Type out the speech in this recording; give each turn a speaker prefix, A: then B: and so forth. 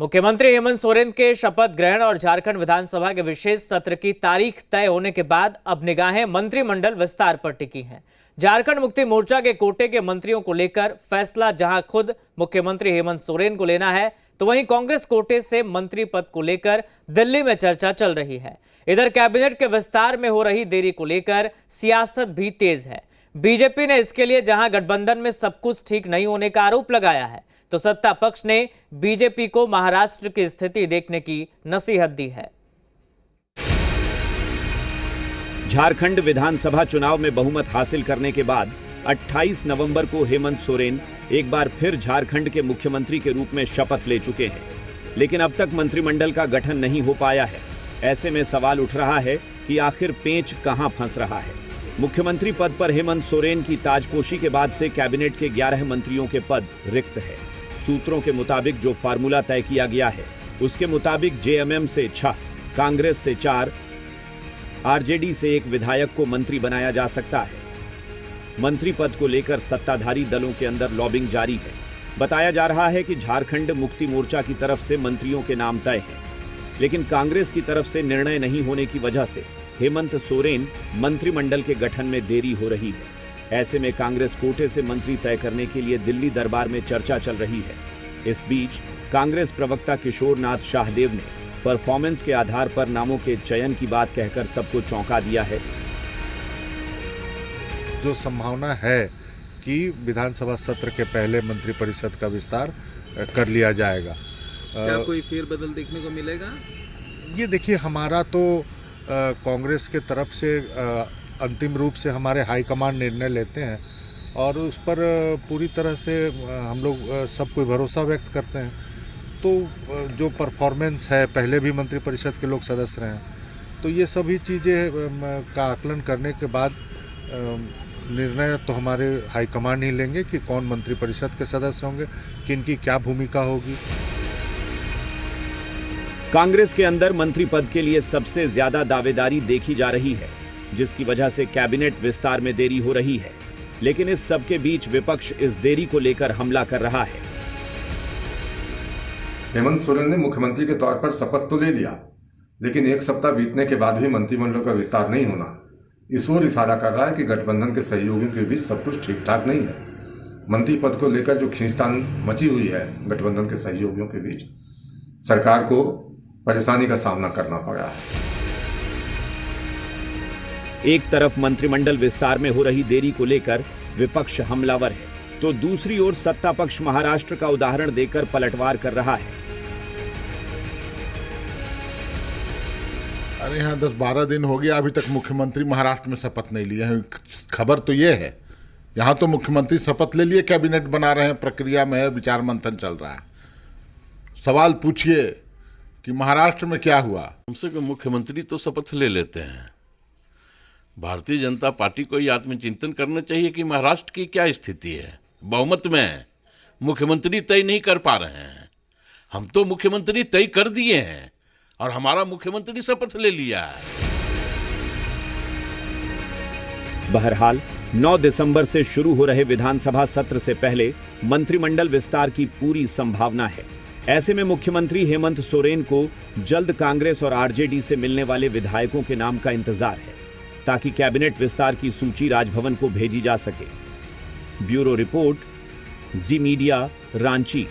A: मुख्यमंत्री हेमंत सोरेन के शपथ ग्रहण और झारखंड विधानसभा के विशेष सत्र की तारीख तय होने के बाद अब निगाहें मंत्रिमंडल विस्तार पर टिकी हैं। झारखंड मुक्ति मोर्चा के कोटे के मंत्रियों को लेकर फैसला जहां खुद मुख्यमंत्री हेमंत सोरेन को लेना है, तो वहीं कांग्रेस कोटे से मंत्री पद को लेकर दिल्ली में चर्चा चल रही है। इधर कैबिनेट के विस्तार में हो रही देरी को लेकर सियासत भी तेज है। बीजेपी ने इसके लिए जहां गठबंधन में सब कुछ ठीक नहीं होने का आरोप लगाया है, तो सत्ता पक्ष ने बीजेपी को महाराष्ट्र की स्थिति देखने की नसीहत दी है।
B: झारखंड विधानसभा चुनाव में बहुमत हासिल करने के बाद 28 नवंबर को हेमंत सोरेन एक बार फिर झारखंड के मुख्यमंत्री के रूप में शपथ ले चुके हैं, लेकिन अब तक मंत्रिमंडल का गठन नहीं हो पाया है। ऐसे में सवाल उठ रहा है कि आखिर पेंच कहां फंस रहा है। मुख्यमंत्री पद पर हेमंत सोरेन की ताजपोशी के बाद से कैबिनेट के 11 मंत्रियों के पद रिक्त है। सूत्रों के मुताबिक जो फार्मूला तय किया गया है, उसके मुताबिक जेएमएम से 6, कांग्रेस से 4, आरजेडी से 1 विधायक को मंत्री बनाया जा सकता है। मंत्री पद को लेकर सत्ताधारी दलों के अंदर लॉबिंग जारी है। बताया जा रहा है कि झारखंड मुक्ति मोर्चा की तरफ से मंत्रियों के नाम तय हैं, लेकिन कांग्रेस की तरफ से निर्णय नहीं होने की वजह से हेमंत सोरेन मंत्रिमंडल के गठन में देरी हो रही है। ऐसे में कांग्रेस कोटे से मंत्री तय करने के लिए दिल्ली दरबार में चर्चा चल रही है। इस बीच कांग्रेस प्रवक्ता किशोरनाथ शाहदेव ने परफॉर्मेंस के आधार पर नामों के चयन की बात कहकर सबको चौंका दिया है।
C: जो संभावना है कि विधानसभा सत्र के पहले मंत्रिपरिषद का विस्तार कर लिया जाएगा।
D: क्या कोई फेरबदल देखने को मिलेगा?
C: ये देखिए, हमारा तो कांग्रेस के तरफ से अंतिम रूप से हमारे हाईकमान निर्णय लेते हैं और उस पर पूरी तरह से हम लोग सब कोई भरोसा व्यक्त करते हैं। तो जो परफॉर्मेंस है, पहले भी मंत्रिपरिषद के लोग सदस्य रहे हैं, तो ये सभी चीज़ें का आकलन करने के बाद निर्णय तो हमारे हाईकमान ही लेंगे कि कौन मंत्रिपरिषद के सदस्य होंगे, किनकी क्या भूमिका होगी।
B: कांग्रेस के अंदर मंत्री पद के लिए सबसे ज्यादा दावेदारी देखी जा रही है, जिसकी वजह से कैबिनेट विस्तार में देरी हो रही है। लेकिन इस सब के बीच विपक्ष इस देरी को लेकर हमला कर रहा है।
E: हेमंत सोरेन ने मुख्यमंत्री के तौर पर शपथ तो ले लिया, लेकिन 1 सप्ताह बीतने के बाद भी मंत्रिमंडल का विस्तार नहीं होना इस ओर इशारा कर रहा है कि गठबंधन के सहयोगियों के बीच सब कुछ ठीक ठाक नहीं है। मंत्री पद को लेकर जो खींचतान मची हुई है गठबंधन के सहयोगियों के बीच, सरकार को परेशानी का सामना करना पड़ा है।
B: एक तरफ मंत्रिमंडल विस्तार में हो रही देरी को लेकर विपक्ष हमलावर है, तो दूसरी ओर सत्ता पक्ष महाराष्ट्र का उदाहरण देकर पलटवार कर रहा है।
F: अरे यहाँ 10-12 दिन हो गया, अभी तक मुख्यमंत्री महाराष्ट्र में शपथ नहीं लिए हैं। खबर तो ये है, यहाँ तो मुख्यमंत्री शपथ ले लिए, कैबिनेट बना रहे हैं, प्रक्रिया में है, विचार मंथन चल रहा है। सवाल पूछिए कि महाराष्ट्र में क्या हुआ।
G: हमसे को मुख्यमंत्री तो शपथ ले लेते हैं। भारतीय जनता पार्टी को यह आत्मचिंतन करना चाहिए कि महाराष्ट्र की क्या स्थिति है। बहुमत में मुख्यमंत्री तय नहीं कर पा रहे हैं। हम तो मुख्यमंत्री तय कर दिए हैं और हमारा मुख्यमंत्री शपथ ले लिया है।
B: बहरहाल 9 दिसंबर से शुरू हो रहे विधानसभा सत्र से पहले मंत्रिमंडल विस्तार की पूरी संभावना है। ऐसे में मुख्यमंत्री हेमंत सोरेन को जल्द कांग्रेस और आरजेडी से मिलने वाले विधायकों के नाम का इंतजार है, ताकि कैबिनेट विस्तार की सूची राजभवन को भेजी जा सके। ब्यूरो रिपोर्ट, जी मीडिया, रांची।